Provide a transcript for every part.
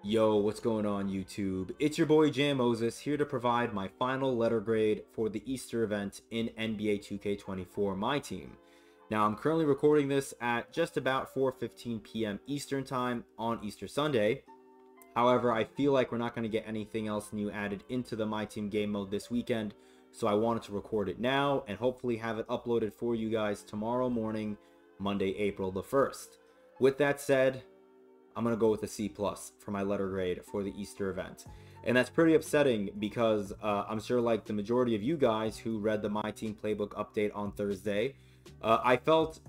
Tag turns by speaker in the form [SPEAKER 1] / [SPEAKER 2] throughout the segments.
[SPEAKER 1] Yo, what's going on YouTube? It's your boy Jam Moses here to provide my final letter grade for the Easter event in NBA 2K24 My Team. Now, I'm currently recording this at just about 4:15 p.m. Eastern Time on Easter Sunday. However, I feel like we're not going to get anything else new added into the My Team game mode this weekend, so I wanted to record it now and hopefully have it uploaded for you guys tomorrow morning, Monday, April the 1st. With that said, I'm going to go with a C+ for my letter grade for the Easter event. And that's pretty upsetting because I'm sure like the majority of you guys who read the My Team Playbook update on Thursday, I felt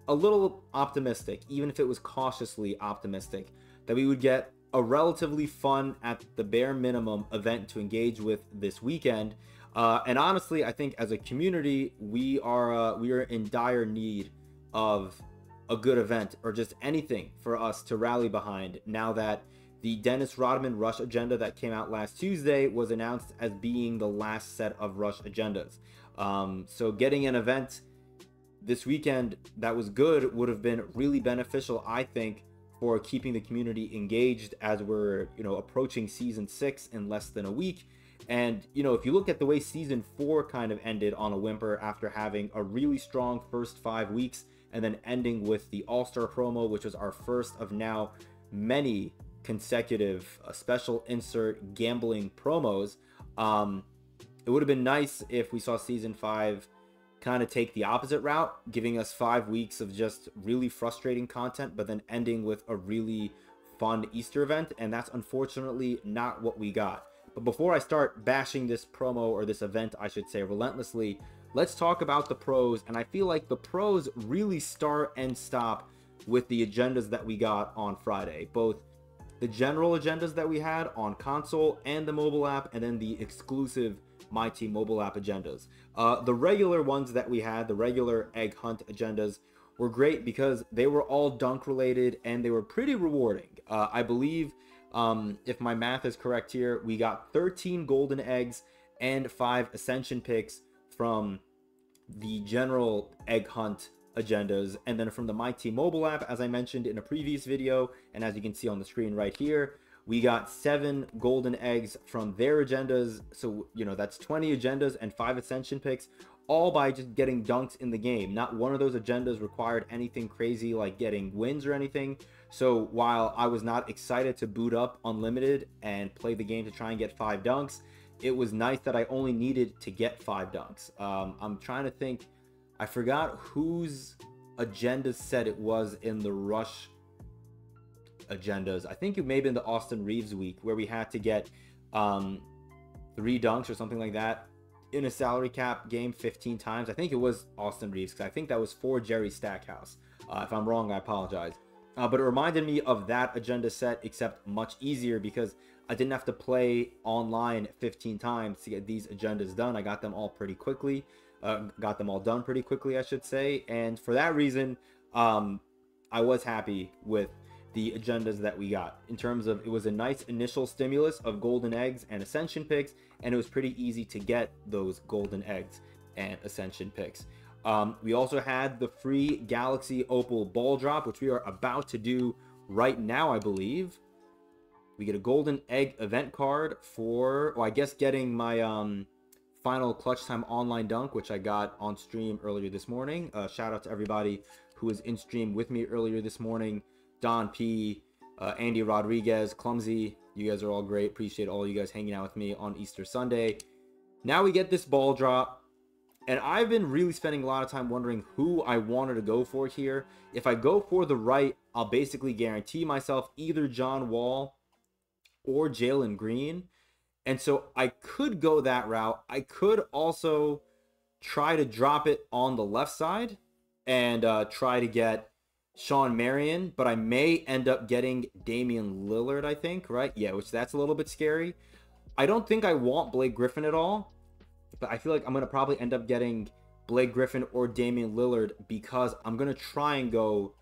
[SPEAKER 1] a little optimistic, even if it was cautiously optimistic, that we would get a relatively fun, at the bare minimum, event to engage with this weekend. And honestly, I think as a community, we are in dire need of a good event, or just anything for us to rally behind, now that the Dennis Rodman Rush agenda that came out last Tuesday was announced as being the last set of Rush agendas. So getting an event this weekend that was good would have been really beneficial, I think, for keeping the community engaged as we're, approaching season 6 in less than a week. And, if you look at the way season 4 kind of ended on a whimper after having a really strong first 5 weeks, and then ending with the All-Star promo, which was our first of now many consecutive special insert gambling promos. It would have been nice if we saw season 5 kind of take the opposite route, giving us 5 weeks of just really frustrating content, but then ending with a really fun Easter event, and that's unfortunately not what we got. But before I start bashing this promo, or this event I should say, relentlessly, let's talk about the pros. And I feel like the pros really start and stop with the agendas that we got on Friday, both the general agendas that we had on console and the mobile app, and then the exclusive My Team mobile app agendas. The regular ones that we had, the regular egg hunt agendas, were great because they were all dunk related and they were pretty rewarding. I believe, if my math is correct here, we got 13 golden eggs and 5 ascension picks from the general egg hunt agendas. And then from the My Team mobile app, as I mentioned in a previous video, and as you can see on the screen right here, we got 7 golden eggs from their agendas. So, that's 20 agendas and 5 ascension picks, all by just getting dunks in the game. Not one of those agendas required anything crazy like getting wins or anything. So while I was not excited to boot up Unlimited and play the game to try and get 5 dunks, it was nice that I only needed to get 5 dunks. I'm trying to think. I forgot whose agenda set it was in the Rush agendas. I think it may have been the Austin Reeves week, where we had to get 3 dunks or something like that in a salary cap game 15 times. I think it was Austin Reeves, because I think that was for Jerry Stackhouse. If I'm wrong, I apologize. But it reminded me of that agenda set, except much easier, because I didn't have to play online 15 times to get these agendas done. I got them all pretty quickly. Got them all done pretty quickly, I should say. And for that reason, I was happy with the agendas that we got. In terms of, it was a nice initial stimulus of golden eggs and ascension picks, and it was pretty easy to get those golden eggs and ascension picks. We also had the free Galaxy Opal ball drop, which we are about to do right now, I believe. We get a golden egg event card for, I guess, getting my final clutch time online dunk, which I got on stream earlier this morning. Shout out to everybody who was in stream with me earlier this morning. Don P, Andy Rodriguez, Clumsy, you guys are all great. Appreciate all you guys hanging out with me on Easter Sunday. Now we get this ball drop, and I've been really spending a lot of time wondering who I wanted to go for here. If I go for the right, I'll basically guarantee myself either John Wall or Jalen Green. And so I could go that route. I could also try to drop it on the left side and try to get Sean Marion, but I may end up getting Damian Lillard, I think, right? Yeah, which that's a little bit scary. I don't think I want Blake Griffin at all, but I feel like I'm going to probably end up getting Blake Griffin or Damian Lillard, because I'm going to try and go...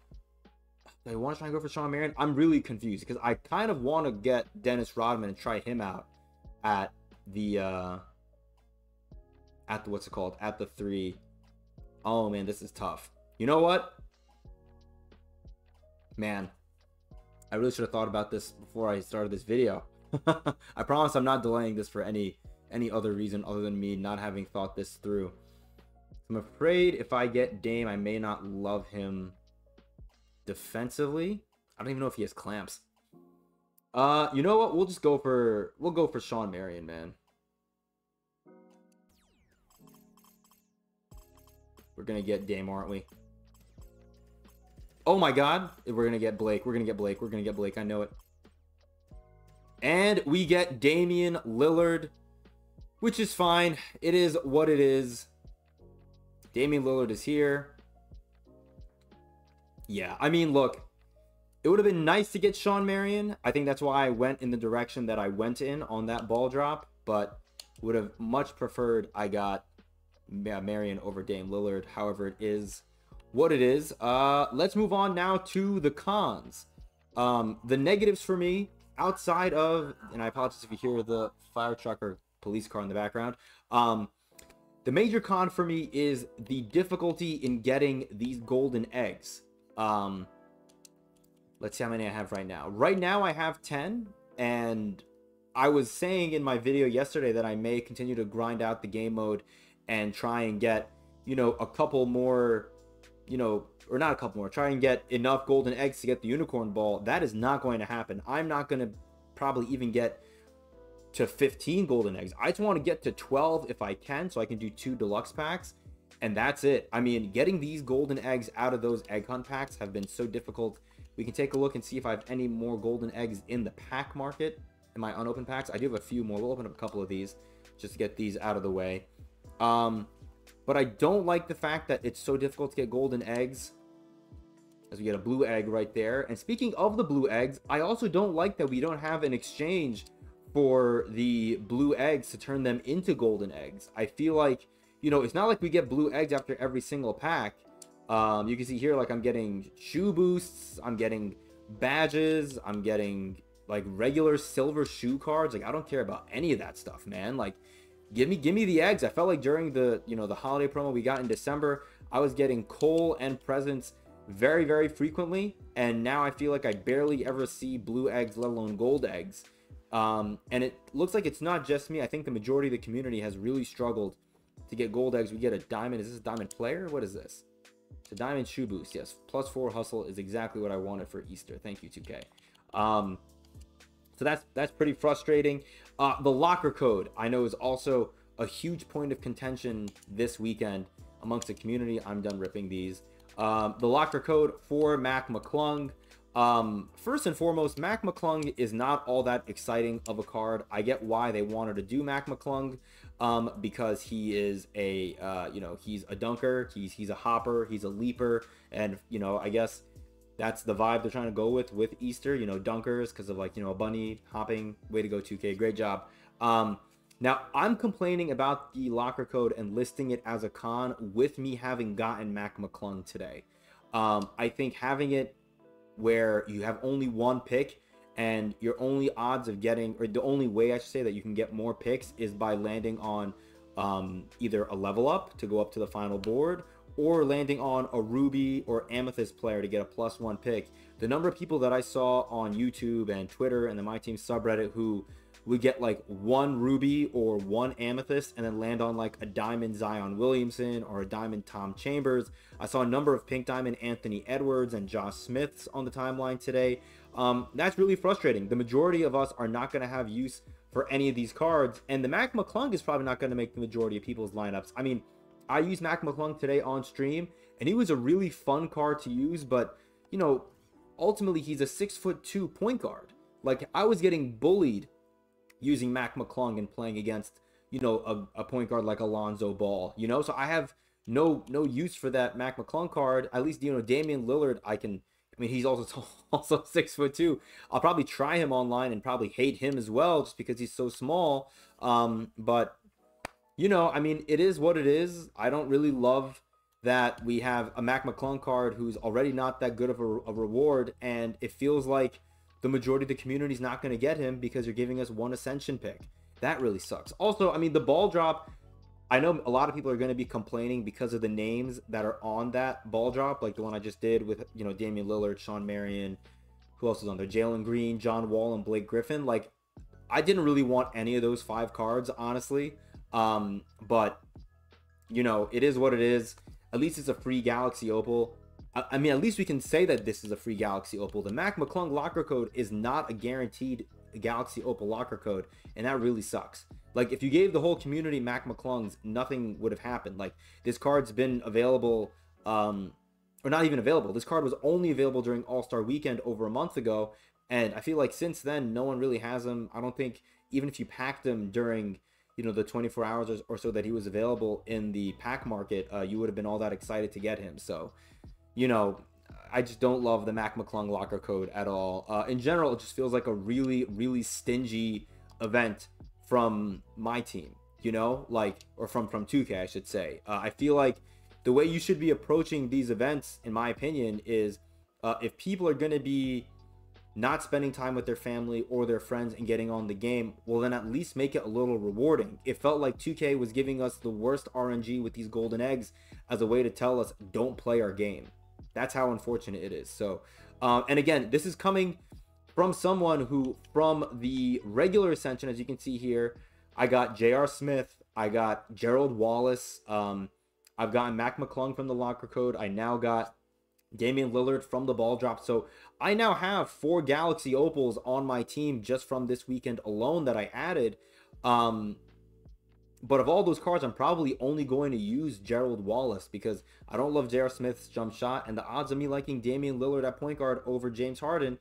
[SPEAKER 1] I want to try and go for Sean Marion. I'm really confused because I kind of want to get Dennis Rodman and try him out at the what's it called? At the 3. Oh man, this is tough. You know what? Man, I really should have thought about this before I started this video. I promise I'm not delaying this for any other reason other than me not having thought this through. I'm afraid if I get Dame, I may not love him defensively. I don't even know if he has clamps. You know what? We'll go for Sean Marion, man. We're gonna get Dame, aren't we? Oh my god. We're gonna get Blake. We're gonna get Blake. We're gonna get Blake. I know it. And we get Damian Lillard, which is fine. It is what it is. Damian Lillard is here. Yeah, I mean, look, it would have been nice to get Sean Marion. I think that's why I went in the direction that I went in on that ball drop, but would have much preferred I got Marion over Dame Lillard. However, it is what it is. Let's move on now to the cons. The negatives for me, outside of, and I apologize if you hear the fire truck or police car in the background, the major con for me is the difficulty in getting these golden eggs. Let's see how many I have right now. Right now I have 10, and I was saying in my video yesterday that I may continue to grind out the game mode and try and get, you know, a couple more, you know, or not a couple more, try and get enough golden eggs to get the unicorn ball. That is not going to happen. I'm not going to probably even get to 15 golden eggs. I just want to get to 12 if I can, so I can do 2 deluxe packs, and that's it. I mean, getting these golden eggs out of those egg hunt packs have been so difficult. We can take a look and see if I have any more golden eggs in the pack market in my unopened packs. I do have a few more. We'll open up a couple of these just to get these out of the way. But I don't like the fact that it's so difficult to get golden eggs, as we get a blue egg right there. And speaking of the blue eggs, I also don't like that we don't have an exchange for the blue eggs to turn them into golden eggs. I feel like, you know, it's not like we get blue eggs after every single pack. You can see here, like, I'm getting shoe boosts, I'm getting badges, I'm getting like regular silver shoe cards. Like, I don't care about any of that stuff, man. Like, give me the eggs. I felt like during the, you know, the holiday promo we got in December, I was getting coal and presents very, very frequently, and now I feel like I barely ever see blue eggs, let alone gold eggs. And it looks like it's not just me. I think the majority of the community has really struggled to get gold eggs. We get a diamond. Is this a diamond player? What is this? It's a diamond shoe boost. Yes, +4 hustle is exactly what I wanted for Easter. Thank you, 2K. So that's pretty frustrating. The locker code, I know, is also a huge point of contention this weekend amongst the community. I'm done ripping these. The locker code for Mac McClung. First and foremost, Mac McClung is not all that exciting of a card. I get why they wanted to do Mac McClung, because he is a, you know, he's a dunker, he's a hopper, he's a leaper, and, you know, I guess that's the vibe they're trying to go with Easter, you know, dunkers, because of, like, you know, a bunny hopping. Way to go, 2K, great job. Now, I'm complaining about the locker code and listing it as a con with me having gotten Mac McClung today. I think having it where you have only one pick and your only odds of getting, or the only way I should say that you can get more picks, is by landing on either a level up to go up to the final board, or landing on a ruby or amethyst player to get a +1 pick. The number of people that I saw on YouTube and Twitter and the MyTeam subreddit who would get like 1 ruby or 1 amethyst and then land on like a diamond Zion Williamson or a diamond Tom Chambers. I saw a number of pink diamond Anthony Edwards and Josh Smiths on the timeline today. That's really frustrating. The majority of us are not going to have use for any of these cards, and the Mac McClung is probably not going to make the majority of people's lineups. I mean, I used Mac McClung today on stream, and he was a really fun card to use, but, you know, ultimately he's a 6'2" point guard. Like, I was getting bullied using Mac McClung and playing against, you know, a point guard like Alonzo Ball, you know? So I have no use for that Mac McClung card. At least, you know, Damian Lillard, I mean, he's also 6'2". I'll probably try him online and probably hate him as well just because he's so small. But, you know, I mean, it is what it is. I don't really love that we have a Mac McClung card who's already not that good of a reward, and it feels like the majority of the community is not going to get him because you're giving us 1 ascension pick. That really sucks. Also, I mean, the ball drop, I know a lot of people are going to be complaining because of the names that are on that ball drop, like the one I just did with, you know, Damian Lillard, Sean Marion, Who else was on there? Jalen Green, John Wall, and Blake Griffin. Like, I didn't really want any of those 5 cards, honestly. But, you know, it is what it is. At least it's a free Galaxy Opal. I mean, at least we can say that this is a free Galaxy Opal. The Mac McClung locker code is not a guaranteed Galaxy Opal locker code, and that really sucks. Like, if you gave the whole community Mac McClungs, nothing would have happened. Like, this card's been available, or not even available. This card was only available during All-Star Weekend over a month ago, and I feel like since then, no one really has him. I don't think, even if you packed him during, you know, the 24 hours or so that he was available in the pack market, you would have been all that excited to get him. So, you know, I just don't love the Mac McClung locker code at all. In general, it just feels like a really, really stingy event from MyTeam, you know, like, or from 2K, I should say. I feel like the way you should be approaching these events, in my opinion, is if people are going to be not spending time with their family or their friends and getting on the game, well, then at least make it a little rewarding. It felt like 2K was giving us the worst RNG with these golden eggs as a way to tell us, don't play our game. That's how unfortunate it is. So, and again, this is coming from someone who, from the regular Ascension, as you can see here, I got J.R. Smith, I got Gerald Wallace, I've gotten Mac McClung from the locker code, I now got Damian Lillard from the ball drop. So I now have 4 Galaxy Opals on my team just from this weekend alone that I added. But of all those cards, I'm probably only going to use Gerald Wallace because I don't love J.R. Smith's jump shot, and the odds of me liking Damian Lillard at point guard over James Harden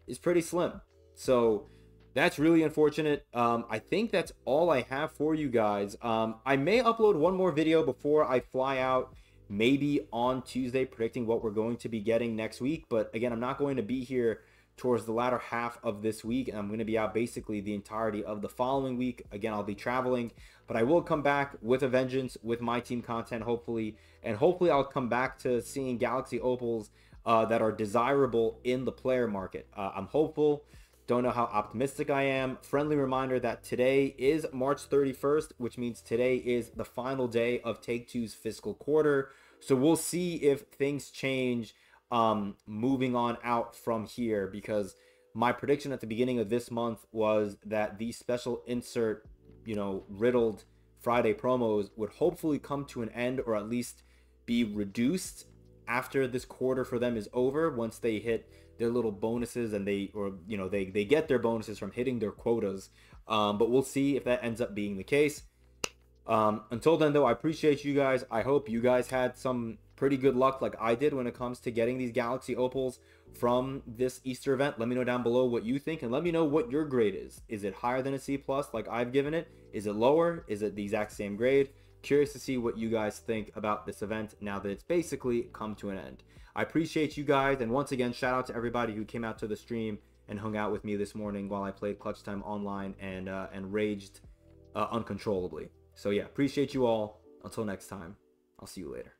[SPEAKER 1] is pretty slim. So that's really unfortunate. I think that's all I have for you guys. I may upload one more video before I fly out, maybe on Tuesday, predicting what we're going to be getting next week. But again, I'm not going to be here towards the latter half of this week, and I'm going to be out basically the entirety of the following week. Again, I'll be traveling, but I will come back with a vengeance with my team content, hopefully, and hopefully I'll come back to seeing Galaxy Opals that are desirable in the player market. I'm hopeful. Don't know how optimistic I am. Friendly reminder that today is March 31st, which means today is the final day of Take-Two's fiscal quarter. So we'll see if things change moving on out from here, because my prediction at the beginning of this month was that these special insert, you know, riddled Friday promos would hopefully come to an end, or at least be reduced after this quarter for them is over, once they hit their little bonuses and they get their bonuses from hitting their quotas. But we'll see if that ends up being the case. Until then, though, I appreciate you guys. I hope you guys had some pretty good luck like I did when it comes to getting these Galaxy Opals from this Easter event. Let me know down below what you think, and let me know what your grade is. Is it higher than a C+ like I've given it? Is it lower? Is it the exact same grade? Curious to see what you guys think about this event now that it's basically come to an end. I appreciate you guys, and once again, shout out to everybody who came out to the stream and hung out with me this morning while I played Clutch Time Online and raged uncontrollably. So yeah, appreciate you all. Until next time, I'll see you later.